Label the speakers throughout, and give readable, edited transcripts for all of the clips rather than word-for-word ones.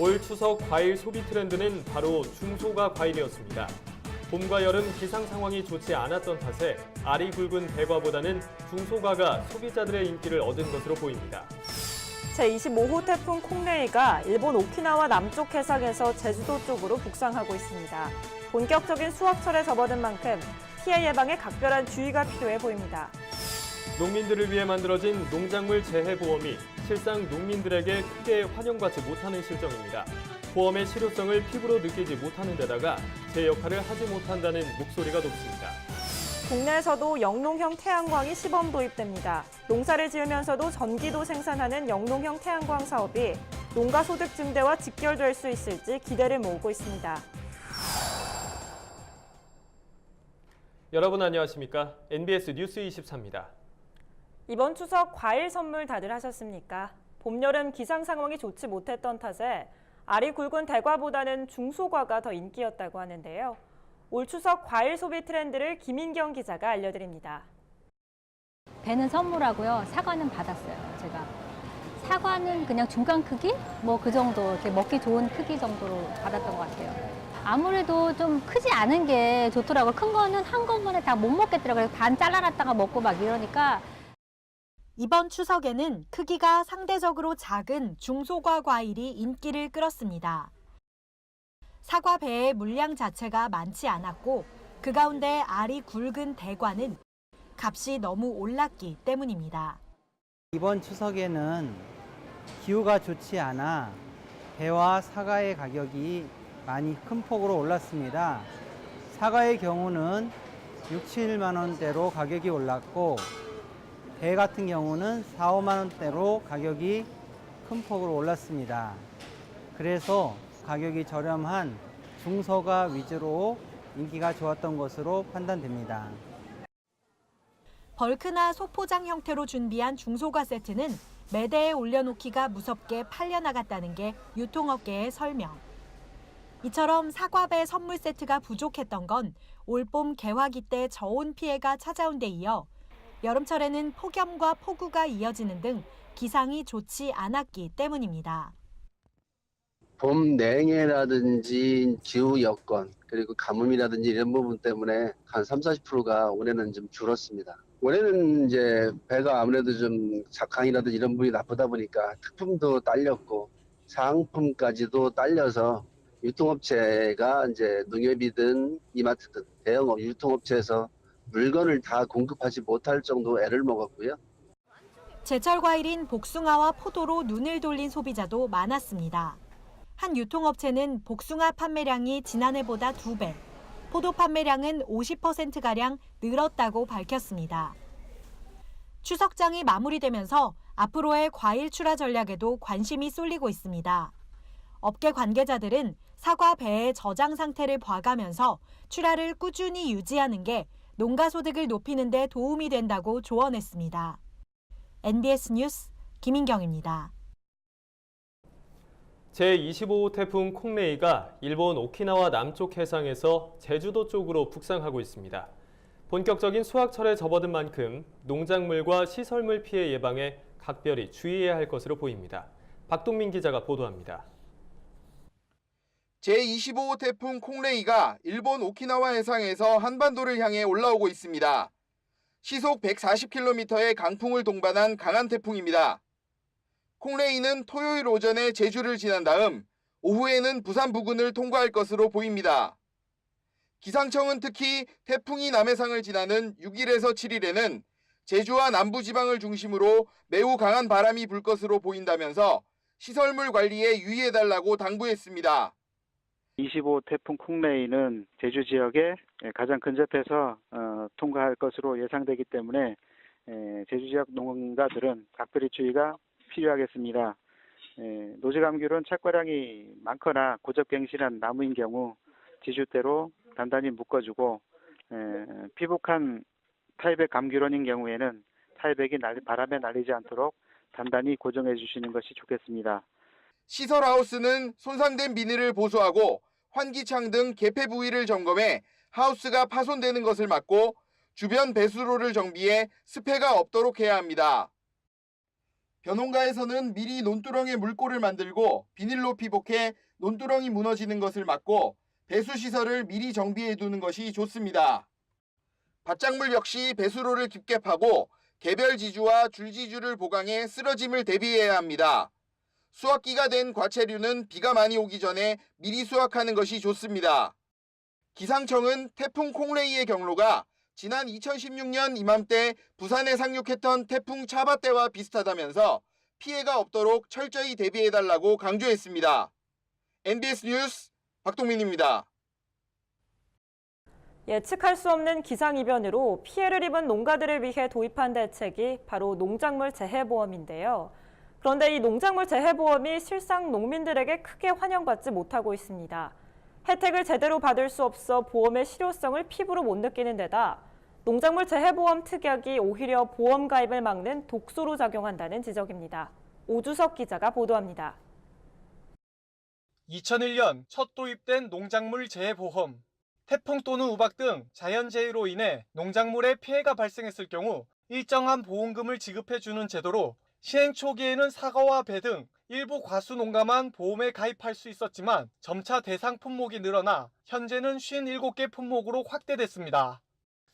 Speaker 1: 올 추석 과일 소비 트렌드는 바로 중소가 과일이었습니다. 봄과 여름 기상 상황이 좋지 않았던 탓에 알이 굵은 대과보다는 중소과가 소비자들의 인기를 얻은 것으로 보입니다.
Speaker 2: 제25호 태풍 콩레이가 일본 오키나와 남쪽 해상에서 제주도 쪽으로 북상하고 있습니다. 본격적인 수확철에 접어든 만큼 피해 예방에 각별한 주의가 필요해 보입니다.
Speaker 1: 농민들을 위해 만들어진 농작물 재해보험이 실상 농민들에게 크게 환영받지 못하는 실정입니다. 보험의 실효성을 피부로 느끼지 못하는 데다가 제 역할을 하지 못한다는 목소리가 높습니다.
Speaker 2: 국내에서도 영농형 태양광이 시범 도입됩니다. 농사를 지으면서도 전기도 생산하는 영농형 태양광 사업이 농가 소득 증대와 직결될 수 있을지 기대를 모으고 있습니다.
Speaker 1: 여러분 안녕하십니까? NBS 뉴스 24입니다.
Speaker 2: 이번 추석 과일 선물 다들 하셨습니까? 봄, 여름 기상 상황이 좋지 못했던 탓에 알이 굵은 대과보다는 중소과가 더 인기였다고 하는데요. 올 추석 과일 소비 트렌드를 김인경 기자가 알려드립니다.
Speaker 3: 배는 선물하고요. 사과는 받았어요, 제가. 사과는 그냥 중간 크기? 뭐 그 정도, 이렇게 먹기 좋은 크기 정도로 받았던 것 같아요. 아무래도 좀 크지 않은 게 좋더라고요. 큰 거는 한꺼번에 다 못 먹겠더라고요. 반 잘라놨다가 먹고 막 이러니까.
Speaker 4: 이번 추석에는 크기가 상대적으로 작은 중소과 과일이 인기를 끌었습니다. 사과 배의 물량 자체가 많지 않았고 그 가운데 알이 굵은 대과는 값이 너무 올랐기 때문입니다.
Speaker 5: 이번 추석에는 기후가 좋지 않아 배와 사과의 가격이 많이 큰 폭으로 올랐습니다. 사과의 경우는 6, 7만 원대로 가격이 올랐고 배 같은 경우는 4, 5만 원대로 가격이 큰 폭으로 올랐습니다. 그래서 가격이 저렴한 중소가 위주로 인기가 좋았던 것으로 판단됩니다.
Speaker 4: 벌크나 소포장 형태로 준비한 중소과 세트는 매대에 올려놓기가 무섭게 팔려나갔다는 게 유통업계의 설명. 이처럼 사과배 선물 세트가 부족했던 건 올봄 개화기 때 저온 피해가 찾아온 데 이어 여름철에는 폭염과 폭우가 이어지는 등 기상이 좋지 않았기 때문입니다.
Speaker 6: 봄 냉해라든지 기후 여건 그리고 가뭄이라든지 이런 부분 때문에 한 30~40%가 올해는 좀 줄었습니다. 올해는 이제 배가 아무래도 좀 작황이라든지 이런 부분이 나쁘다 보니까 특품도 딸렸고 상품까지도 딸려서 유통업체가 이제 농협이든 이마트든 대형 유통업체에서 물건을 다 공급하지 못할 정도 애를 먹었고요.
Speaker 4: 제철 과일인 복숭아와 포도로 눈을 돌린 소비자도 많았습니다. 한 유통업체는 복숭아 판매량이 지난해보다 2배, 포도 판매량은 50%가량 늘었다고 밝혔습니다. 추석장이 마무리되면서 앞으로의 과일 출하 전략에도 관심이 쏠리고 있습니다. 업계 관계자들은 사과 배의 저장 상태를 봐가면서 출하를 꾸준히 유지하는 게 농가 소득을 높이는 데 도움이 된다고 조언했습니다. NBS 뉴스 김인경입니다.
Speaker 1: 제25호 태풍 콩레이가 일본 오키나와 남쪽 해상에서 제주도 쪽으로 북상하고 있습니다. 본격적인 수확철에 접어든 만큼 농작물과 시설물 피해 예방에 각별히 주의해야 할 것으로 보입니다. 박동민 기자가 보도합니다.
Speaker 7: 제25호 태풍 콩레이가 일본 오키나와 해상에서 한반도를 향해 올라오고 있습니다. 시속 140km의 강풍을 동반한 강한 태풍입니다. 콩레이는 토요일 오전에 제주를 지난 다음 오후에는 부산 부근을 통과할 것으로 보입니다. 기상청은 특히 태풍이 남해상을 지나는 6일에서 7일에는 제주와 남부지방을 중심으로 매우 강한 바람이 불 것으로 보인다면서 시설물 관리에 유의해달라고 당부했습니다.
Speaker 8: 25 태풍 콩레이는 제주 지역에 가장 근접해서 통과할 것으로 예상되기 때문에 제주 지역 농가들은 각별히 주의가 필요하겠습니다. 노지감귤은 착과량이 많거나 고접갱신한 나무인 경우 지주대로 단단히 묶어주고 피복한 타입의 감귤원인 경우에는 타입액이 바람에 날리지 않도록 단단히 고정해 주시는 것이 좋겠습니다.
Speaker 7: 시설하우스는 손상된 비닐을 보수하고 환기창 등 개폐 부위를 점검해 하우스가 파손되는 것을 막고 주변 배수로를 정비해 습해가 없도록 해야 합니다. 벼농가에서는 미리 논두렁에 물골을 만들고 비닐로 피복해 논두렁이 무너지는 것을 막고 배수시설을 미리 정비해 두는 것이 좋습니다. 밭작물 역시 배수로를 깊게 파고 개별 지주와 줄지주를 보강해 쓰러짐을 대비해야 합니다. 수확기가 된 과채류는 비가 많이 오기 전에 미리 수확하는 것이 좋습니다. 기상청은 태풍 콩레이의 경로가 지난 2016년 이맘때 부산에 상륙했던 태풍 차바 때와 비슷하다면서 피해가 없도록 철저히 대비해달라고 강조했습니다. MBS 뉴스 박동민입니다.
Speaker 2: 예측할 수 없는 기상이변으로 피해를 입은 농가들을 위해 도입한 대책이 바로 농작물 재해보험인데요. 그런데 이 농작물 재해보험이 실상 농민들에게 크게 환영받지 못하고 있습니다. 혜택을 제대로 받을 수 없어 보험의 실효성을 피부로 못 느끼는 데다 농작물 재해보험 특약이 오히려 보험 가입을 막는 독소로 작용한다는 지적입니다. 오주석 기자가 보도합니다.
Speaker 9: 2001년 첫 도입된 농작물 재해보험. 태풍 또는 우박 등 자연재해로 인해 농작물에 피해가 발생했을 경우 일정한 보험금을 지급해주는 제도로 시행 초기에는 사과와 배 등 일부 과수 농가만 보험에 가입할 수 있었지만 점차 대상 품목이 늘어나 현재는 57개 품목으로 확대됐습니다.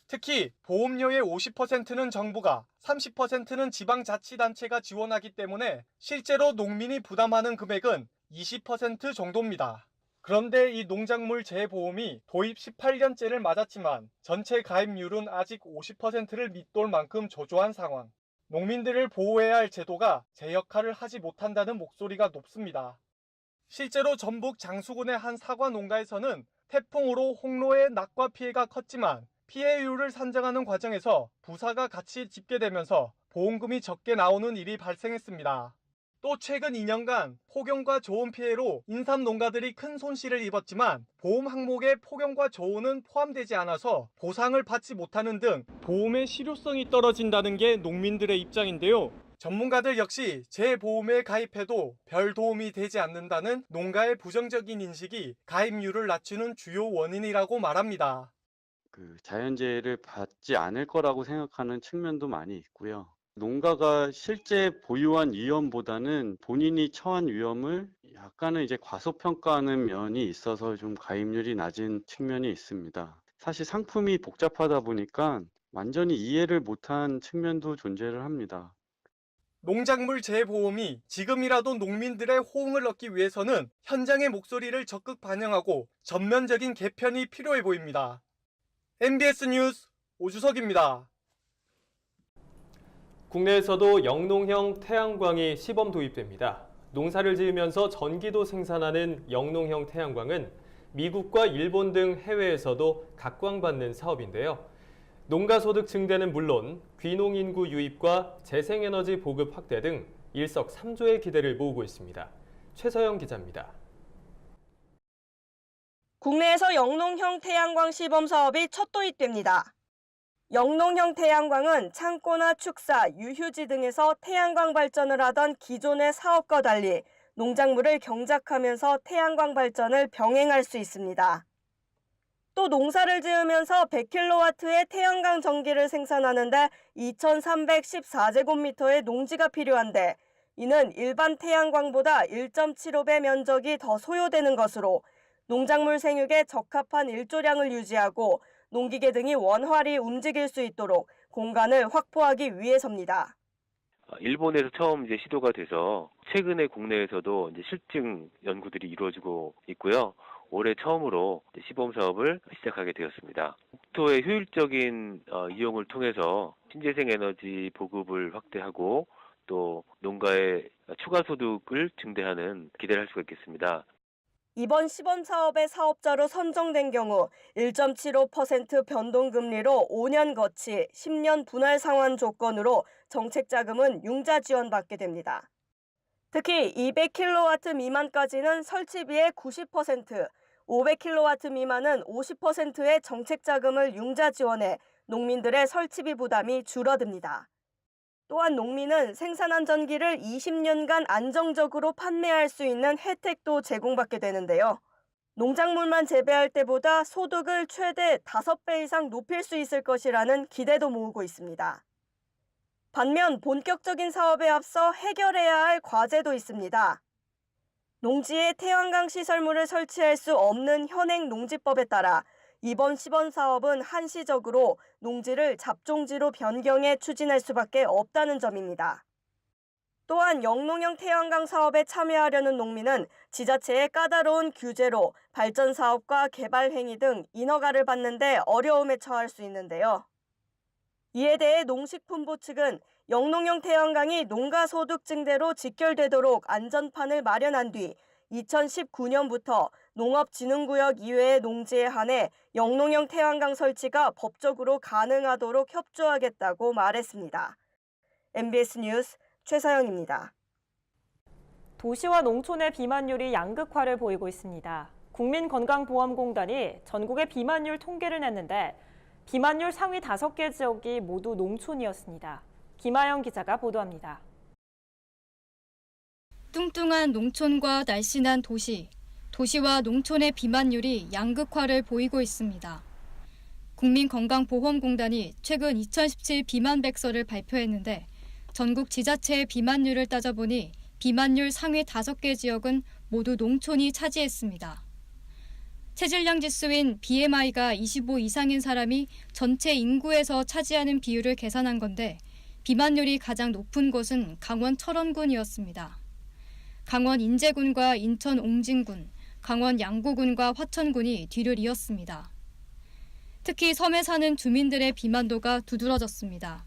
Speaker 9: 특히 보험료의 50%는 정부가, 30%는 지방자치단체가 지원하기 때문에 실제로 농민이 부담하는 금액은 20% 정도입니다. 그런데 이 농작물 재해보험이 도입 18년째를 맞았지만 전체 가입률은 아직 50%를 밑돌 만큼 저조한 상황. 농민들을 보호해야 할 제도가 제 역할을 하지 못한다는 목소리가 높습니다. 실제로 전북 장수군의 한 사과 농가에서는 태풍으로 홍로의 낙과 피해가 컸지만 피해율을 산정하는 과정에서 부사가 같이 집계되면서 보험금이 적게 나오는 일이 발생했습니다. 또 최근 2년간 폭염과 저온 피해로 인삼 농가들이 큰 손실을 입었지만 보험 항목에 폭염과 저온은 포함되지 않아서 보상을 받지 못하는 등 보험의 실효성이 떨어진다는 게 농민들의 입장인데요. 전문가들 역시 재보험에 가입해도 별 도움이 되지 않는다는 농가의 부정적인 인식이 가입률을 낮추는 주요 원인이라고 말합니다.
Speaker 10: 자연재해를 받지 않을 거라고 생각하는 측면도 많이 있고요. 농가가 실제 보유한 위험보다는 본인이 처한 위험을 약간은 과소평가하는 면이 있어서 좀 가입률이 낮은 측면이 있습니다. 사실 상품이 복잡하다 보니까 완전히 이해를 못한 측면도 존재를 합니다.
Speaker 9: 농작물 재해보험이 지금이라도 농민들의 호응을 얻기 위해서는 현장의 목소리를 적극 반영하고 전면적인 개편이 필요해 보입니다. MBS 뉴스 오주석입니다.
Speaker 1: 국내에서도 영농형 태양광이 시범 도입됩니다. 농사를 지으면서 전기도 생산하는 영농형 태양광은 미국과 일본 등 해외에서도 각광받는 사업인데요. 농가 소득 증대는 물론 귀농 인구 유입과 재생에너지 보급 확대 등 일석삼조의 기대를 모으고 있습니다. 최서영 기자입니다.
Speaker 11: 국내에서 영농형 태양광 시범 사업이 첫 도입됩니다. 영농형 태양광은 창고나 축사, 유휴지 등에서 태양광 발전을 하던 기존의 사업과 달리 농작물을 경작하면서 태양광 발전을 병행할 수 있습니다. 또 농사를 지으면서 100kW의 태양광 전기를 생산하는데 2,314제곱미터의 농지가 필요한데 이는 일반 태양광보다 1.75배 면적이 더 소요되는 것으로 농작물 생육에 적합한 일조량을 유지하고 농기계 등이 원활히 움직일 수 있도록 공간을 확보하기 위해서입니다.
Speaker 12: 일본에서 처음 시도가 돼서 최근에 국내에서도 실증 연구들이 이루어지고 있고요. 올해 처음으로 시범 사업을 시작하게 되었습니다. 국토의 효율적인 이용을 통해서 신재생 에너지 보급을 확대하고 또 농가의 추가 소득을 증대하는 기대를 할 수가 있겠습니다.
Speaker 11: 이번 시범 사업의 사업자로 선정된 경우 1.75% 변동금리로 5년 거치 10년 분할 상환 조건으로 정책자금은 융자 지원받게 됩니다. 특히 200kW 미만까지는 설치비의 90%, 500kW 미만은 50%의 정책자금을 융자 지원해 농민들의 설치비 부담이 줄어듭니다. 또한 농민은 생산한 전기를 20년간 안정적으로 판매할 수 있는 혜택도 제공받게 되는데요. 농작물만 재배할 때보다 소득을 최대 5배 이상 높일 수 있을 것이라는 기대도 모으고 있습니다. 반면 본격적인 사업에 앞서 해결해야 할 과제도 있습니다. 농지에 태양광 시설물을 설치할 수 없는 현행 농지법에 따라 이번 시범 사업은 한시적으로 농지를 잡종지로 변경해 추진할 수밖에 없다는 점입니다. 또한 영농형 태양광 사업에 참여하려는 농민은 지자체의 까다로운 규제로 발전 사업과 개발 행위 등 인허가를 받는 데 어려움에 처할 수 있는데요. 이에 대해 농식품부 측은 영농형 태양광이 농가 소득 증대로 직결되도록 안전판을 마련한 뒤 2019년부터 농업진흥구역 이외의 농지에 한해 영농형 태양광 설치가 법적으로 가능하도록 협조하겠다고 말했습니다. MBS 뉴스 최서영입니다.
Speaker 2: 도시와 농촌의 비만율이 양극화를 보이고 있습니다. 국민건강보험공단이 전국의 비만율 통계를 냈는데 비만율 상위 5개 지역이 모두 농촌이었습니다. 김아영 기자가 보도합니다.
Speaker 13: 뚱뚱한 농촌과 날씬한 도시, 도시와 농촌의 비만율이 양극화를 보이고 있습니다. 국민건강보험공단이 최근 2017 비만백서를 발표했는데 전국 지자체의 비만율을 따져보니 비만율 상위 5개 지역은 모두 농촌이 차지했습니다. 체질량 지수인 BMI가 25 이상인 사람이 전체 인구에서 차지하는 비율을 계산한 건데 비만율이 가장 높은 곳은 강원 철원군이었습니다. 강원 인제군과 인천 옹진군, 강원 양구군과 화천군이 뒤를 이었습니다. 특히 섬에 사는 주민들의 비만도가 두드러졌습니다.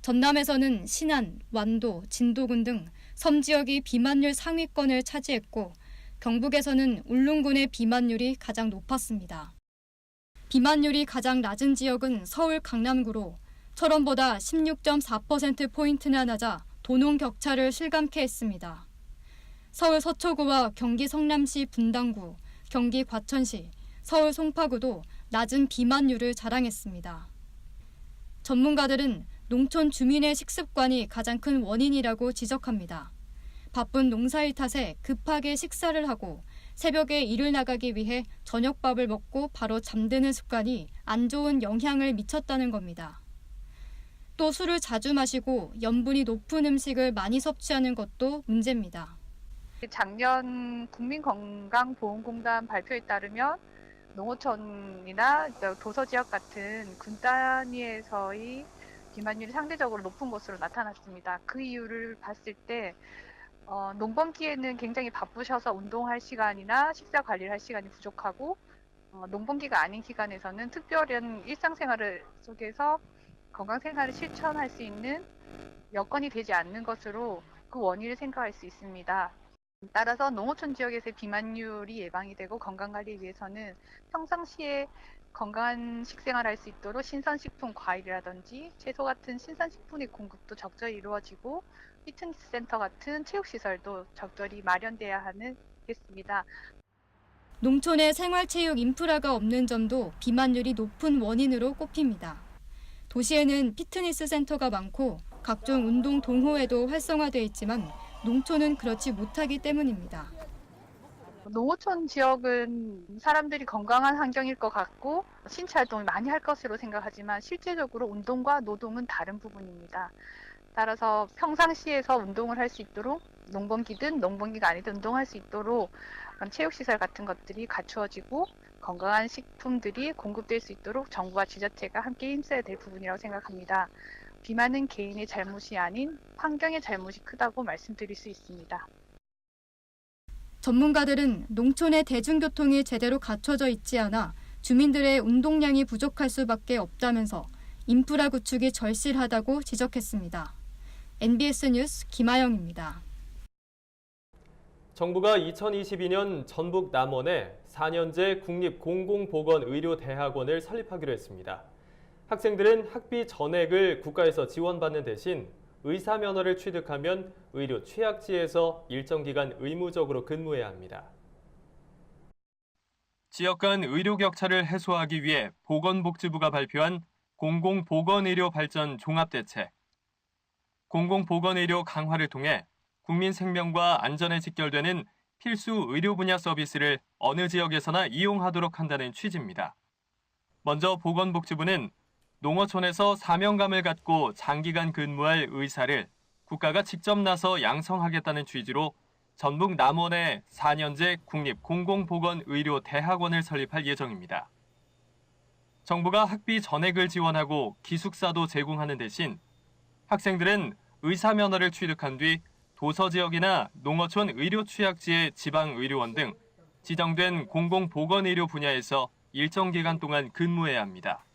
Speaker 13: 전남에서는 신안, 완도, 진도군 등 섬 지역이 비만율 상위권을 차지했고 경북에서는 울릉군의 비만율이 가장 높았습니다. 비만율이 가장 낮은 지역은 서울 강남구로 철원보다 16.4%포인트나 낮아 도농 격차를 실감케 했습니다. 서울 서초구와 경기 성남시 분당구, 경기 과천시, 서울 송파구도 낮은 비만율을 자랑했습니다. 전문가들은 농촌 주민의 식습관이 가장 큰 원인이라고 지적합니다. 바쁜 농사일 탓에 급하게 식사를 하고 새벽에 일을 나가기 위해 저녁밥을 먹고 바로 잠드는 습관이 안 좋은 영향을 미쳤다는 겁니다. 또 술을 자주 마시고 염분이 높은 음식을 많이 섭취하는 것도 문제입니다.
Speaker 14: 작년 국민건강보험공단 발표에 따르면 농어촌이나 도서지역 같은 군 단위에서의 비만율이 상대적으로 높은 것으로 나타났습니다. 그 이유를 봤을 때 농번기에는 굉장히 바쁘셔서 운동할 시간이나 식사 관리를 할 시간이 부족하고 농번기가 아닌 기간에서는 특별한 일상생활 속에서 건강생활을 실천할 수 있는 여건이 되지 않는 것으로 그 원인을 생각할 수 있습니다. 따라서 농어촌 지역에서의 비만율이 예방이 되고 건강관리를 위해서는 평상시에 건강한 식생활을 할 수 있도록 신선식품, 과일이라든지 채소 같은 신선식품의 공급도 적절히 이루어지고 피트니스 센터 같은 체육시설도 적절히 마련돼야 하겠습니다.
Speaker 13: 농촌에 생활체육 인프라가 없는 점도 비만율이 높은 원인으로 꼽힙니다. 도시에는 피트니스 센터가 많고 각종 운동 동호회도 활성화되어 있지만 농촌은 그렇지 못하기 때문입니다.
Speaker 14: 농어촌 지역은 사람들이 건강한 환경일 것 같고 신체 활동을 많이 할 것으로 생각하지만 실제적으로 운동과 노동은 다른 부분입니다. 따라서 평상시에서 운동을 할 수 있도록 농번기든 농번기가 아니든 운동할 수 있도록 체육시설 같은 것들이 갖추어지고 건강한 식품들이 공급될 수 있도록 정부와 지자체가 함께 힘써야 될 부분이라고 생각합니다. 비만은 개인의 잘못이 아닌 환경의 잘못이 크다고 말씀드릴 수 있습니다.
Speaker 13: 전문가들은 농촌의 대중교통이 제대로 갖춰져 있지 않아 주민들의 운동량이 부족할 수밖에 없다면서 인프라 구축이 절실하다고 지적했습니다. MBS 뉴스 김아영입니다.
Speaker 1: 정부가 2022년 전북 남원에 4년제 국립공공보건의료대학원을 설립하기로 했습니다. 학생들은 학비 전액을 국가에서 지원받는 대신 의사 면허를 취득하면 의료 취약지에서 일정 기간 의무적으로 근무해야 합니다. 지역 간 의료 격차를 해소하기 위해 보건복지부가 발표한 공공보건의료 발전 종합대책. 공공보건의료 강화를 통해 국민 생명과 안전에 직결되는 필수 의료 분야 서비스를 어느 지역에서나 이용하도록 한다는 취지입니다. 먼저 보건복지부는 농어촌에서 사명감을 갖고 장기간 근무할 의사를 국가가 직접 나서 양성하겠다는 취지로 전북 남원에 4년제 국립공공보건의료대학원을 설립할 예정입니다. 정부가 학비 전액을 지원하고 기숙사도 제공하는 대신 학생들은 의사 면허를 취득한 뒤 도서 지역이나 농어촌 의료 취약지의 지방의료원 등 지정된 공공보건의료 분야에서 일정 기간 동안 근무해야 합니다.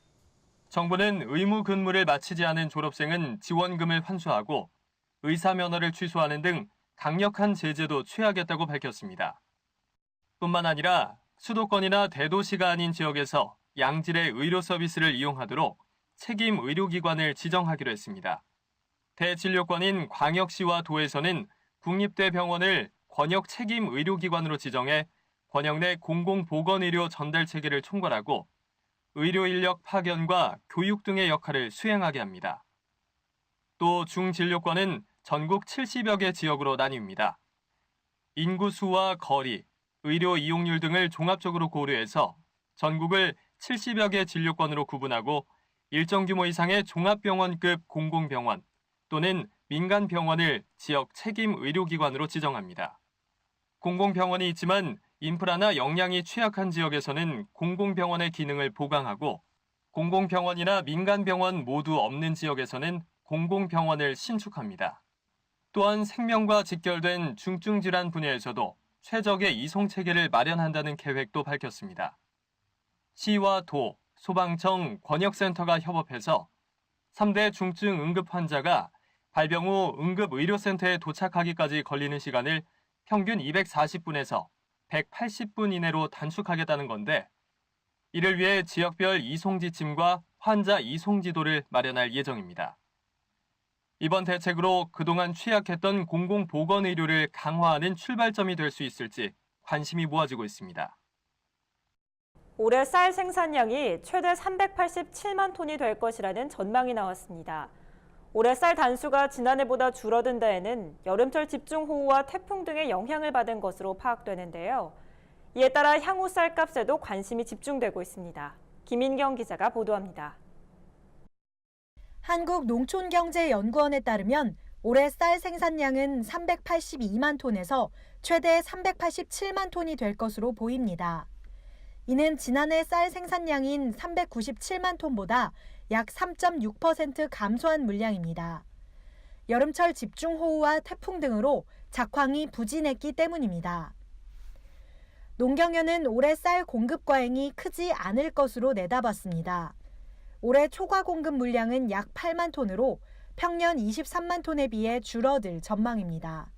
Speaker 1: 정부는 의무 근무를 마치지 않은 졸업생은 지원금을 환수하고 의사 면허를 취소하는 등 강력한 제재도 취하겠다고 밝혔습니다. 뿐만 아니라 수도권이나 대도시가 아닌 지역에서 양질의 의료 서비스를 이용하도록 책임 의료기관을 지정하기로 했습니다. 대진료권인 광역시와 도에서는 국립대병원을 권역 책임 의료기관으로 지정해 권역 내 공공보건의료 전달 체계를 총괄하고 의료 인력 파견과 교육 등의 역할을 수행하게 합니다. 또 중진료권은 전국 70여 개 지역으로 나뉩니다. 인구수와 거리, 의료 이용률 등을 종합적으로 고려해서 전국을 70여 개 진료권으로 구분하고 일정 규모 이상의 종합병원급 공공병원 또는 민간병원을 지역 책임 의료기관으로 지정합니다. 공공병원이 있지만 인프라나 역량이 취약한 지역에서는 공공병원의 기능을 보강하고 공공병원이나 민간병원 모두 없는 지역에서는 공공병원을 신축합니다. 또한 생명과 직결된 중증질환 분야에서도 최적의 이송체계를 마련한다는 계획도 밝혔습니다. 시와 도, 소방청, 권역센터가 협업해서 3대 중증 응급 환자가 발병 후 응급의료센터에 도착하기까지 걸리는 시간을 평균 240분에서 180분 이내로 단축하겠다는 건데 이를 위해 지역별 이송 지침과 환자 이송 지도를 마련할 예정입니다. 이번 대책으로 그동안 취약했던 공공보건의료를 강화하는 출발점이 될 수 있을지 관심이 모아지고 있습니다.
Speaker 2: 올해 쌀 생산량이 최대 387만 톤이 될 것이라는 전망이 나왔습니다. 올해 쌀 단수가 지난해보다 줄어든 데에는 여름철 집중호우와 태풍 등의 영향을 받은 것으로 파악되는데요. 이에 따라 향후 쌀값에도 관심이 집중되고 있습니다. 김인경 기자가 보도합니다.
Speaker 4: 한국농촌경제연구원에 따르면 올해 쌀 생산량은 382만 톤에서 최대 387만 톤이 될 것으로 보입니다. 이는 지난해 쌀 생산량인 397만 톤보다 약 3.6% 감소한 물량입니다. 여름철 집중호우와 태풍 등으로 작황이 부진했기 때문입니다. 농경연은 올해 쌀 공급 과잉이 크지 않을 것으로 내다봤습니다. 올해 초과 공급 물량은 약 8만 톤으로 평년 23만 톤에 비해 줄어들 전망입니다.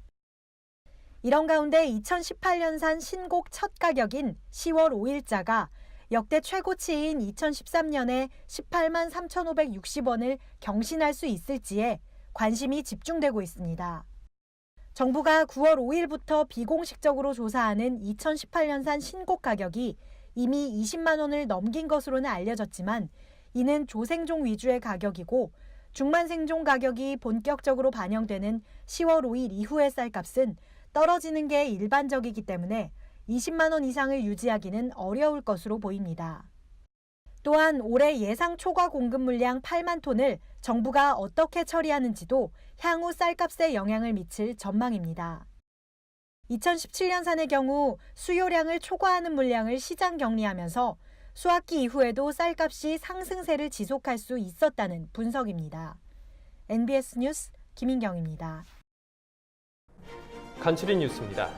Speaker 4: 이런 가운데 2018년산 신곡 첫 가격인 10월 5일자가 역대 최고치인 2013년에 18만 3,560원을 경신할 수 있을지에 관심이 집중되고 있습니다. 정부가 9월 5일부터 비공식적으로 조사하는 2018년산 신곡 가격이 이미 20만 원을 넘긴 것으로는 알려졌지만 이는 조생종 위주의 가격이고 중만생종 가격이 본격적으로 반영되는 10월 5일 이후의 쌀값은 떨어지는 게 일반적이기 때문에 20만 원 이상을 유지하기는 어려울 것으로 보입니다. 또한 올해 예상 초과 공급 물량 8만 톤을 정부가 어떻게 처리하는지도 향후 쌀값에 영향을 미칠 전망입니다. 2017년산의 경우 수요량을 초과하는 물량을 시장 격리하면서 수확기 이후에도 쌀값이 상승세를 지속할 수 있었다는 분석입니다. NBS 뉴스 김인경입니다.
Speaker 1: 간추린 뉴스입니다.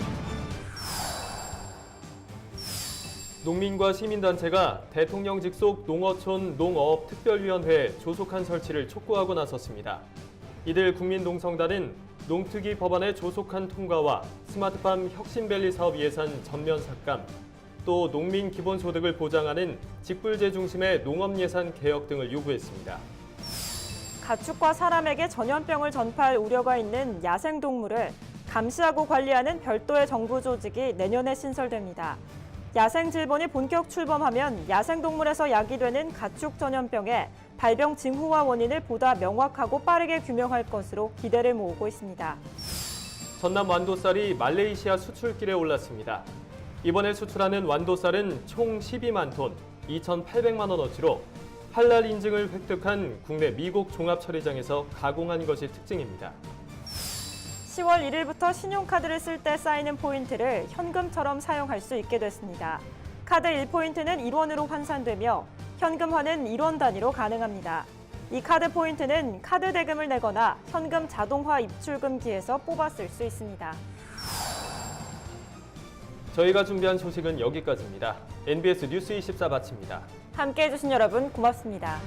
Speaker 1: 농민과 시민단체가 대통령 직속 농어촌 농어업특별위원회 조속한 설치를 촉구하고 나섰습니다. 이들 국민농성단은 농특위 법안의 조속한 통과와 스마트팜 혁신밸리 사업 예산 전면 삭감, 또 농민 기본소득을 보장하는 직불제 중심의 농업 예산 개혁 등을 요구했습니다.
Speaker 2: 가축과 사람에게 전염병을 전파할 우려가 있는 야생동물을 감시하고 관리하는 별도의 정부 조직이 내년에 신설됩니다. 야생질본이 본격 출범하면 야생동물에서 야기되는 가축 전염병의 발병 징후와 원인을 보다 명확하고 빠르게 규명할 것으로 기대를 모으고 있습니다.
Speaker 1: 전남 완도쌀이 말레이시아 수출길에 올랐습니다. 이번에 수출하는 완도쌀은 총 12만 톤, 2,800만 원어치로 할랄 인증을 획득한 국내 미국 종합처리장에서 가공한 것이 특징입니다.
Speaker 2: 10월 1일부터 신용카드를 쓸 때 쌓이는 포인트를 현금처럼 사용할 수 있게 됐습니다. 카드 1포인트는 1원으로 환산되며 현금화는 1원 단위로 가능합니다. 이 카드 포인트는 카드 대금을 내거나 현금 자동화 입출금기에서 뽑아 쓸 수 있습니다.
Speaker 1: 저희가 준비한 소식은 여기까지입니다. NBS 뉴스 24 마칩니다.
Speaker 2: 함께해 주신 여러분 고맙습니다.